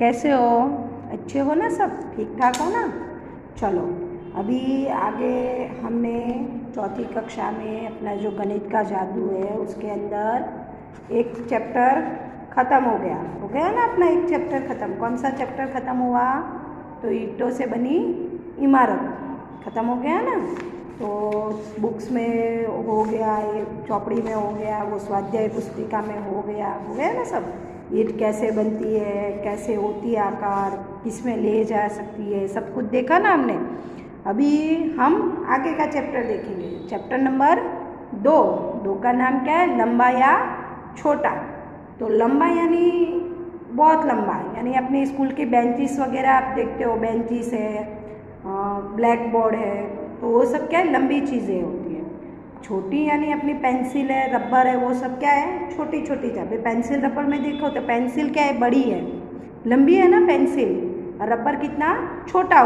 कैसे हो? अच्छे हो ना? सब ठीक ठाक हो ना? चलो अभी आगे हमने चौथी कक्षा में अपना जो गणित का जादू है उसके अंदर एक चैप्टर ख़त्म हो गया ना? अपना एक चैप्टर ख़त्म। कौन सा चैप्टर ख़त्म हुआ? तो ईंटों से बनी इमारत ख़त्म हो गया ना? तो बुक्स में हो गया, ये चौपड़ी में हो गया, वो स्वाध्याय पुस्तिका में हो गया ना सब। ईंट कैसे बनती है, कैसे होती है आकार, किसमें ले जा सकती है, सब कुछ देखा ना हमने। अभी हम आगे का चैप्टर देखेंगे, चैप्टर नंबर 2 का नाम क्या है? लंबा या छोटा। तो लंबा यानी बहुत लंबा, यानी अपने स्कूल के बेंचेस वगैरह आप देखते हो, बेंचेस है, ब्लैक बोर्ड है, तो वो सब क्या है? लंबी चीज़ें होती हैं। छोटी यानी अपनी पेंसिल है, रबर है, वो सब क्या है? छोटी छोटी चीज़ें। पेंसिल रबर में देखो तो पेंसिल क्या है? बड़ी है, लंबी है ना पेंसिल। और रबर कितना छोटा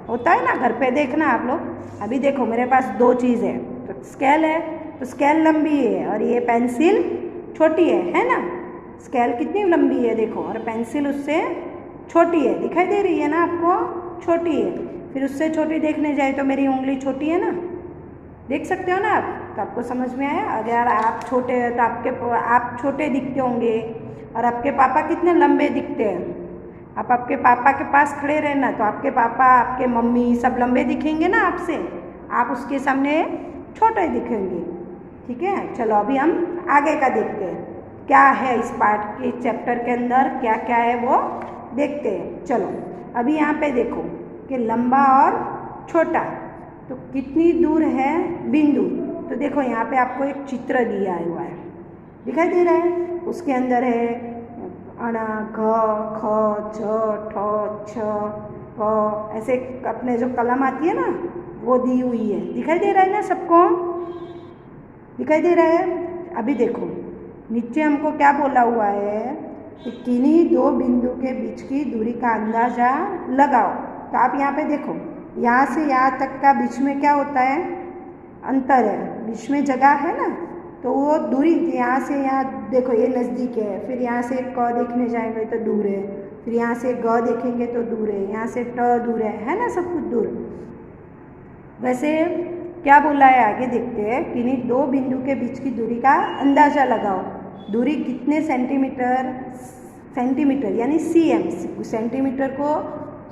होता है ना? घर पे देखना आप लोग। अभी देखो मेरे पास 2 चीज़ है, तो स्केल है, तो स्केल लंबी है और ये पेंसिल छोटी है ना? स्केल कितनी लंबी है देखो, और पेंसिल उससे छोटी है, दिखाई दे रही है ना आपको? छोटी है। फिर उससे छोटी देखने जाए तो मेरी उंगली छोटी है ना? देख सकते हो ना आप? तो आपको समझ में आया? अगर आप छोटे हैं तो आप छोटे दिखते होंगे, और आपके पापा कितने लंबे दिखते हैं। आप आपके पापा के पास खड़े रहना तो आपके पापा, आपके मम्मी सब लंबे दिखेंगे ना आपसे, आप उसके सामने छोटे दिखेंगे। ठीक है, चलो अभी हम आगे का देखते हैं क्या है इस पार्ट के चैप्टर के अंदर, क्या क्या है वो देखते हैं। चलो अभी यहाँ पे देखो कि लंबा और छोटा, तो कितनी दूर है बिंदु। तो देखो यहाँ पे आपको एक चित्र दिया हुआ है, दिखाई दे रहा है? उसके अंदर है अणा, घ, ख, छ, ठ, छ, प, ऐसे अपने जो कलम आती है ना वो दी हुई है। दिखाई दे रहा है ना सबको? दिखाई दे रहा है? अभी देखो नीचे हमको क्या बोला हुआ है कि किन्हीं 2 बिंदु के बीच की दूरी का अंदाजा लगाओ। तो आप यहाँ पे देखो, यहाँ से यहाँ तक का बीच में क्या होता है? अंतर है, बीच में जगह है ना? तो वो दूरी यहाँ से यहाँ देखो, ये नज़दीक है, फिर यहाँ से क देखने जाएंगे तो दूर है, फिर यहाँ से ग देखेंगे तो दूर है, यहाँ से ट दूर है ना? सब कुछ दूर। वैसे क्या बोला है आगे देखते हैं, किन्हीं 2 बिंदु के बीच की दूरी का अंदाजा लगाओ। दूरी कितने सेंटीमीटर? सेंटीमीटर यानी सीएम। सेंटीमीटर को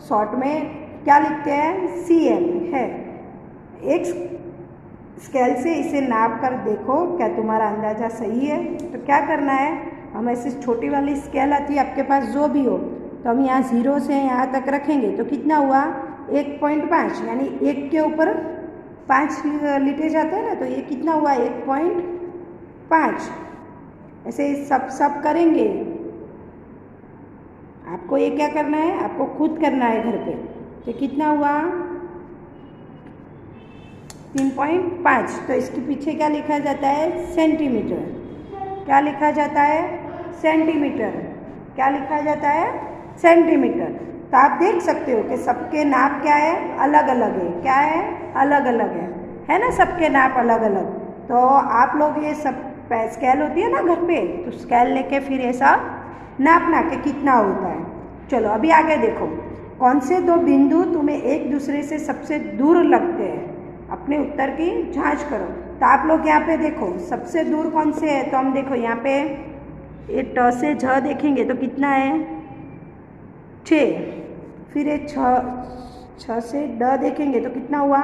शॉर्ट में क्या लिखते हैं? सीएम है। एक स्केल से इसे नाप कर देखो क्या तुम्हारा अंदाज़ा सही है। तो क्या करना है, हम ऐसी छोटी वाली स्केल आती है आपके पास जो भी हो, तो हम यहाँ 0 से यहाँ तक रखेंगे तो कितना हुआ? 1.5, यानी 1 के ऊपर 5 लिटे जाते हैं ना, तो ये कितना हुआ? 1.5। ऐसे सब करेंगे। आपको ये क्या करना है? आपको खुद करना है घर पे। तो कितना हुआ? 3.5। तो इसके पीछे क्या लिखा जाता है? सेंटीमीटर। क्या लिखा जाता है? सेंटीमीटर। क्या लिखा जाता है? सेंटीमीटर। तो आप देख सकते हो कि सबके नाप क्या है? अलग अलग है। क्या है? अलग अलग है ना? सबके नाप अलग अलग। तो आप लोग ये सब स्केल होती है ना घर पे, तो स्केल लेके फिर ऐसा नापना कि कितना होता है। चलो अभी आगे देखो, कौन से 2 बिंदु तुम्हें एक दूसरे से सबसे दूर लगते हैं? अपने उत्तर की जांच करो। तो आप लोग यहाँ पे देखो सबसे दूर कौन से है, तो हम देखो यहाँ पे ये ट से झ देखेंगे तो कितना है? 6। फिर ये छ से ड देखेंगे तो कितना हुआ?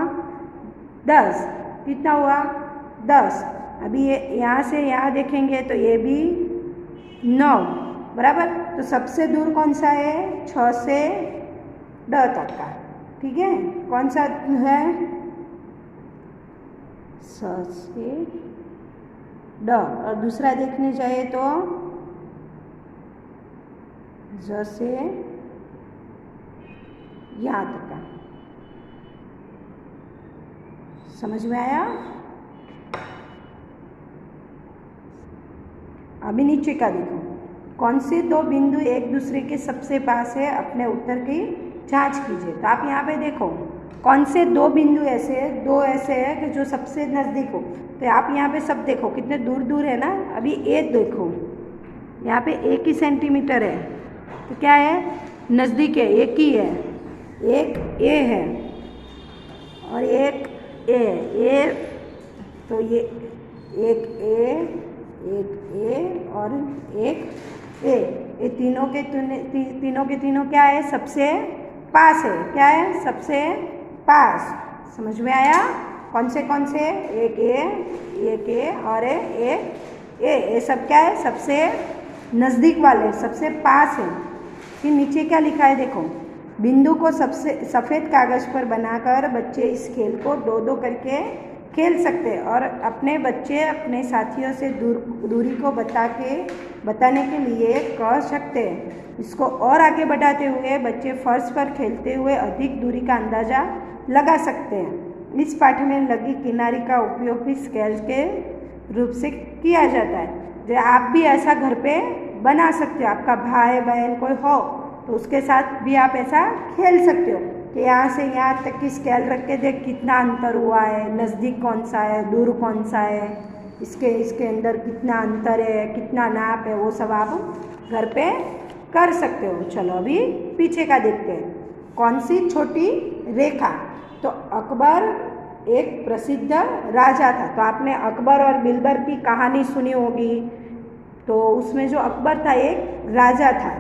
10। कितना हुआ? 10। अभी ये यहाँ से यहाँ देखेंगे तो ये भी 9, बराबर। तो सबसे दूर कौन सा है? 6 से ड तक का। ठीक है, कौन सा है? 6 से ड। और दूसरा देखने जाए तो ज से यहाँ तक का। समझ में आया? अभी नीचे का देखो, कौन से 2 बिंदु एक दूसरे के सबसे पास है? अपने उत्तर की जांच कीजिए। तो आप यहाँ पे देखो कौन से 2 बिंदु ऐसे है कि जो सबसे नज़दीक हो। तो आप यहाँ पे सब देखो कितने दूर दूर है ना। अभी ये देखो यहाँ पे 1 ही सेंटीमीटर है, तो क्या है, नज़दीक है, एक ही है, एक ए है और एक ए, तो ये एक ए और एक ए, ये तीनों के तीनों क्या है, सबसे पास है। क्या है, सबसे पास। समझ में आया? कौन से एक ए और एक ए सब क्या है, सबसे नज़दीक वाले, सबसे पास है। फिर नीचे क्या लिखा है देखो, बिंदु को सबसे सफ़ेद कागज़ पर बनाकर बच्चे इस खेल को दो दो करके खेल सकते हैं और अपने बच्चे अपने साथियों से दूरी को बताने के लिए कह सकते हैं। इसको और आगे बढ़ाते हुए बच्चे फर्श पर खेलते हुए अधिक दूरी का अंदाज़ा लगा सकते हैं। इस पाठ में लगी किनारी का उपयोग भी स्केल के रूप से किया जाता है। जो आप भी ऐसा घर पे बना सकते हो, आपका भाई बहन कोई हो तो उसके साथ भी आप ऐसा खेल सकते हो कि यहाँ से यहाँ तक की स्केल रख के देख कितना अंतर हुआ है, नज़दीक कौन सा है, दूर कौन सा है, इसके अंदर कितना अंतर है, कितना नाप है, वो सब आप घर पे कर सकते हो। चलो अभी पीछे का देखते हैं। कौन सी छोटी रेखा? तो अकबर एक प्रसिद्ध राजा था। तो आपने अकबर और बिरबल की कहानी सुनी होगी। तो उसमें जो अकबर था एक राजा था,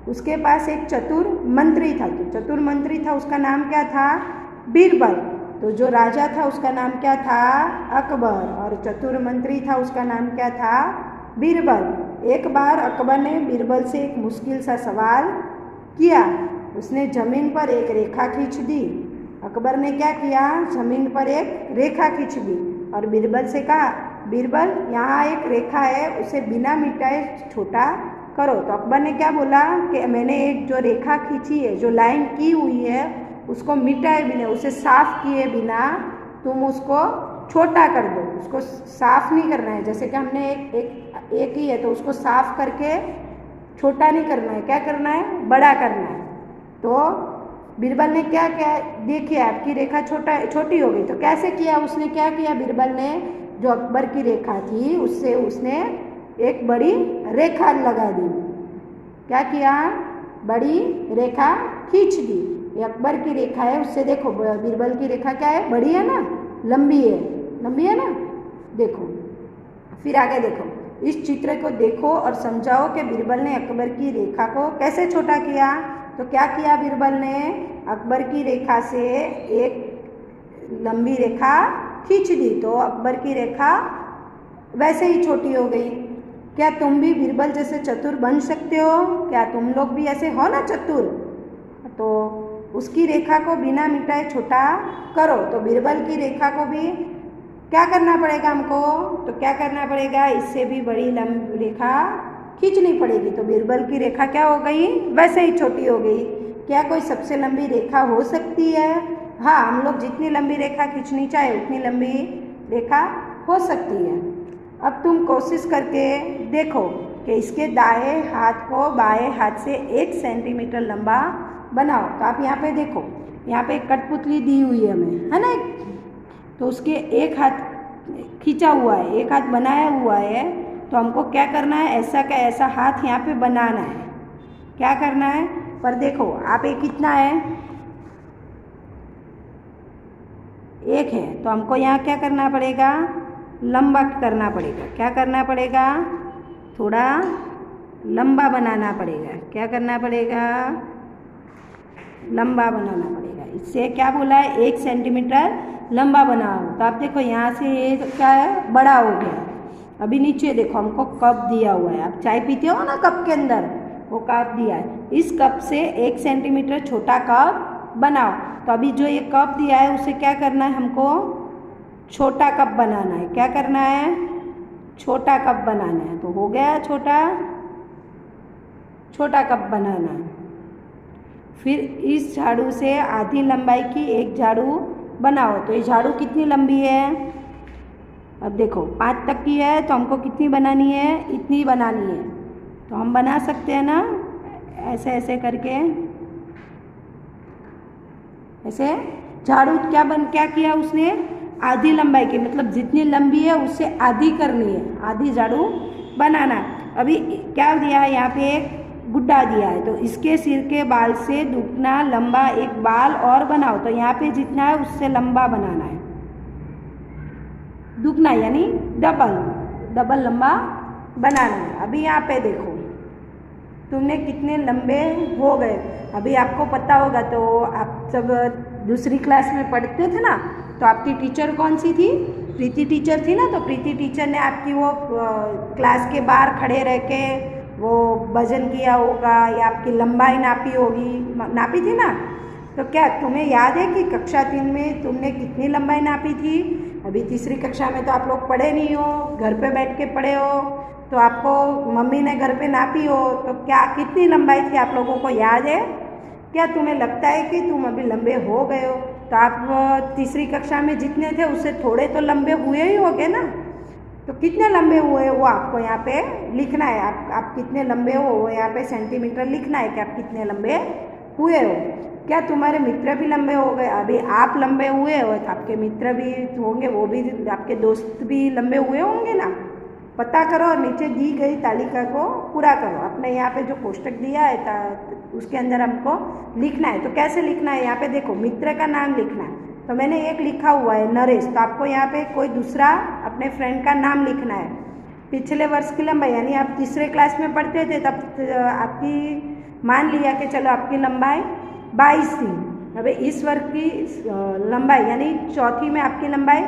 उसके पास एक चतुर मंत्री था। तो चतुर मंत्री था, उसका नाम क्या था? बीरबल। तो जो राजा था उसका नाम क्या था? अकबर। और चतुर मंत्री था, उसका नाम क्या था? बीरबल। एक बार अकबर ने बीरबल से एक मुश्किल सा सवाल किया। उसने जमीन पर एक रेखा खींच दी। अकबर ने क्या किया? जमीन पर एक रेखा खींच दी और बीरबल से कहा, बीरबल यहाँ एक रेखा है, उसे बिना मिटाए छोटा करो। तो अकबर ने क्या बोला कि मैंने एक जो रेखा खींची है, जो लाइन की हुई है, उसको मिटाए बिना, उसे साफ किए बिना तुम उसको छोटा कर दो। उसको साफ नहीं करना है, जैसे कि हमने एक ही है तो उसको साफ करके छोटा नहीं करना है, क्या करना है? बड़ा करना है। तो बीरबल ने क्या क्या देखिए, आपकी रेखा छोटी हो गई। तो कैसे किया? उसने क्या किया? बीरबल ने जो अकबर की रेखा थी उससे उसने एक बड़ी रेखा लगा दी। क्या किया? बड़ी रेखा खींच दी। ये अकबर की रेखा है, उससे देखो बीरबल की रेखा क्या है? बड़ी है ना, लंबी है ना। देखो फिर आगे देखो, इस चित्र को देखो और समझाओ कि बीरबल ने अकबर की रेखा को कैसे छोटा किया। तो क्या किया बीरबल ने? अकबर की रेखा से एक लंबी रेखा खींच दी, तो अकबर की रेखा वैसे ही छोटी हो गई। क्या तुम भी बीरबल जैसे चतुर बन सकते हो? क्या तुम लोग भी ऐसे हो ना चतुर? तो उसकी रेखा को बिना मिटाए छोटा करो। तो बीरबल की रेखा को भी क्या करना पड़ेगा हमको? तो क्या करना पड़ेगा? इससे भी बड़ी लंबी रेखा खींचनी पड़ेगी। तो बीरबल की रेखा क्या हो गई? वैसे ही छोटी हो गई। क्या कोई सबसे लंबी रेखा हो सकती है? हाँ, हम लोग जितनी लंबी रेखा खींचनी चाहे उतनी लंबी रेखा हो सकती है। अब तुम कोशिश करके देखो कि इसके दाएं हाथ को बाएं हाथ से 1 सेंटीमीटर लंबा बनाओ। तो आप यहाँ पे देखो, यहाँ पे एक कठपुतली दी हुई है हमें, है ना। तो उसके एक हाथ खींचा हुआ है, एक हाथ बनाया हुआ है। तो हमको क्या करना है? ऐसा का ऐसा हाथ यहाँ पे बनाना है। क्या करना है? पर देखो आप ये कितना है? 1 है। तो हमको यहाँ क्या करना पड़ेगा? लंबा करना पड़ेगा। क्या करना पड़ेगा? थोड़ा लंबा बनाना पड़ेगा। क्या करना पड़ेगा? लंबा बनाना पड़ेगा। इससे क्या बोला है? 1 सेंटीमीटर लंबा बनाओ। तो आप देखो यहाँ से ये क्या है? बड़ा हो गया। अभी नीचे देखो, हमको कप दिया हुआ है। आप चाय पीते हो ना, कप के अंदर वो कप दिया है। इस कप से 1 सेंटीमीटर छोटा कप बनाओ। तो अभी जो ये कप दिया है उसे क्या करना है? हमको छोटा कप बनाना है। क्या करना है? छोटा कप बनाना है। तो हो गया छोटा कप बनाना है। फिर इस झाड़ू से आधी लंबाई की एक झाड़ू बनाओ। तो ये झाड़ू कितनी लंबी है? अब देखो 5 तक की है, तो हमको कितनी बनानी है? इतनी बनानी है। तो हम बना सकते हैं ना, ऐसे ऐसे करके। ऐसे झाड़ू क्या किया उसने? आधी लंबाई की, मतलब जितनी लंबी है उससे आधी करनी है, आधी झाड़ू बनाना। अभी क्या दिया है? यहाँ पे एक गुड्डा दिया है, तो इसके सिर के बाल से दुगना लंबा एक बाल और बनाओ। तो यहाँ पे जितना है उससे लंबा बनाना है, दुगना यानी डबल लंबा बनाना है। अभी यहाँ पे देखो तुमने कितने लंबे हो गए। अभी आपको पता होगा, तो आप जब दूसरी क्लास में पढ़ते थे ना, तो आपकी टीचर कौन सी थी? प्रीति टीचर थी ना। तो प्रीति टीचर ने आपकी वो क्लास के बाहर खड़े रह के वो वजन किया होगा या आपकी लंबाई नापी होगी, नापी थी ना। तो क्या तुम्हें याद है कि कक्षा 3 में तुमने कितनी लंबाई नापी थी? अभी तीसरी कक्षा में तो आप लोग पढ़े नहीं हो, घर पे बैठ के पढ़े हो, तो आपको मम्मी ने घर पे नापी हो, तो क्या कितनी लंबाई थी आप लोगों को याद है? क्या तुम्हें लगता है कि तुम अभी लंबे हो गए हो? तो आप तीसरी कक्षा में जितने थे उससे थोड़े तो लंबे हुए ही होगे ना। तो कितने लंबे हुए वो आपको यहाँ पे लिखना है। आप कितने लंबे हो वो यहाँ पे सेंटीमीटर लिखना है कि आप कितने लंबे हुए हो। क्या तुम्हारे मित्र भी लंबे हो गए? अभी आप लंबे हुए हो तो आपके मित्र भी होंगे, वो भी आपके दोस्त भी लंबे हुए होंगे ना। पता करो और नीचे दी गई तालिका को पूरा करो। अपने यहाँ पे जो कोष्टक दिया है उसके अंदर हमको लिखना है। तो कैसे लिखना है? यहाँ पे देखो मित्र का नाम लिखना है। तो मैंने एक लिखा हुआ है नरेश, तो आपको यहाँ पे कोई दूसरा अपने फ्रेंड का नाम लिखना है। पिछले वर्ष की लंबाई यानी आप तीसरे क्लास में पढ़ते थे तब आपकी मान लिया कि चलो आपकी लंबाई 22 थी। अभी इस वर्ष की लंबाई यानी चौथी में आपकी लंबाई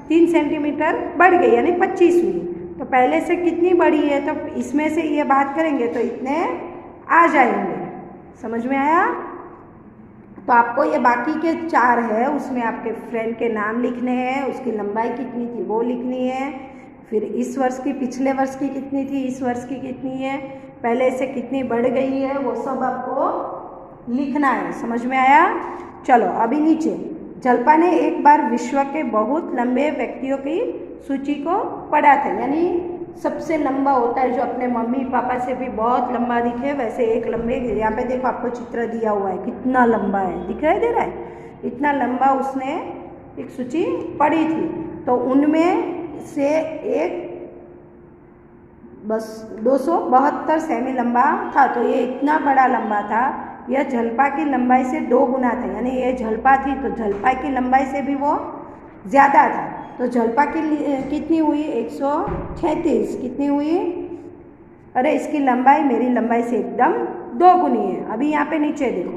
3 सेंटीमीटर बढ़ गई यानी 25 हुई। तो पहले से कितनी बढ़ी है, तो इसमें से ये बात करेंगे तो इतने आ जाएंगे। समझ में आया? तो आपको ये बाकी के 4 है उसमें आपके फ्रेंड के नाम लिखने हैं, उसकी लंबाई कितनी थी वो लिखनी है, फिर इस वर्ष की पिछले वर्ष की कितनी थी, इस वर्ष की कितनी है, पहले से कितनी बढ़ गई है, वो सब आपको लिखना है। समझ में आया? चलो अभी नीचे जल्पा ने एक बार विश्व के बहुत लंबे व्यक्तियों की सूची को पढ़ा था। यानी सबसे लंबा होता है जो अपने मम्मी पापा से भी बहुत लंबा दिखे, वैसे एक लंबे, यहाँ पे देखो आपको चित्र दिया हुआ है कितना लंबा है, दिखाई दे रहा है? इतना लंबा उसने एक सूची पढ़ी थी। तो उनमें से एक बस 272 सेमी लंबा था। तो ये इतना बड़ा लंबा था, यह जल्पा की लंबाई से 2 गुना था। यानी ये जल्पा थी तो जल्पा की लंबाई से भी वो ज़्यादा था। तो जल्पा की कितनी हुई? 136। कितनी हुई? अरे इसकी लंबाई मेरी लंबाई से एकदम 2 गुनी है। अभी यहाँ पे नीचे देखो,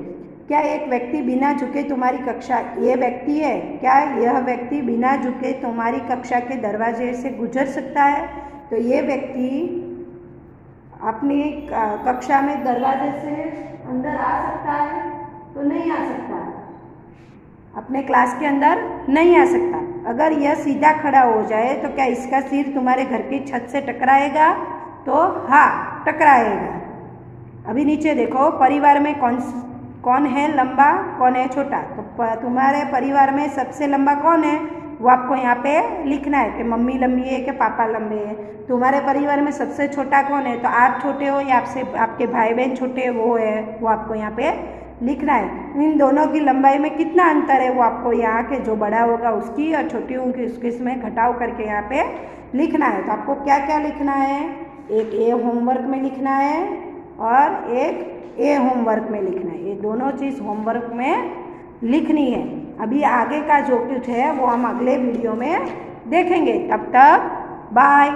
क्या एक व्यक्ति बिना झुके तुम्हारी कक्षा, ये व्यक्ति है, क्या यह व्यक्ति बिना झुके तुम्हारी कक्षा के दरवाजे से गुजर सकता है? तो ये व्यक्ति अपनी कक्षा में दरवाजे से अंदर आ सकता है? तो नहीं आ सकता, अपने क्लास के अंदर नहीं आ सकता। अगर यह सीधा खड़ा हो जाए तो क्या इसका सिर तुम्हारे घर की छत से टकराएगा? तो हाँ, टकराएगा। अभी नीचे देखो, परिवार में कौन है लंबा, कौन है छोटा? तो तुम्हारे परिवार में सबसे लंबा कौन है वो आपको यहाँ पे लिखना है कि मम्मी लंबी है कि पापा लंबे हैं। तुम्हारे परिवार में सबसे छोटा कौन है? तो आप छोटे हो या आपसे आपके भाई बहन छोटे वो है, वो आपको यहाँ पे लिखना है। इन दोनों की लंबाई में कितना अंतर है वो आपको यहाँ के जो बड़ा होगा उसकी और छोटी होगी उसके इसमें घटाव करके यहाँ पे लिखना है। तो आपको क्या क्या लिखना है? एक ए होमवर्क में लिखना है और एक ए होमवर्क में लिखना है। ये दोनों चीज़ होमवर्क में लिखनी है। अभी आगे का जो कुछ है वो हम अगले वीडियो में देखेंगे। तब तक बाय।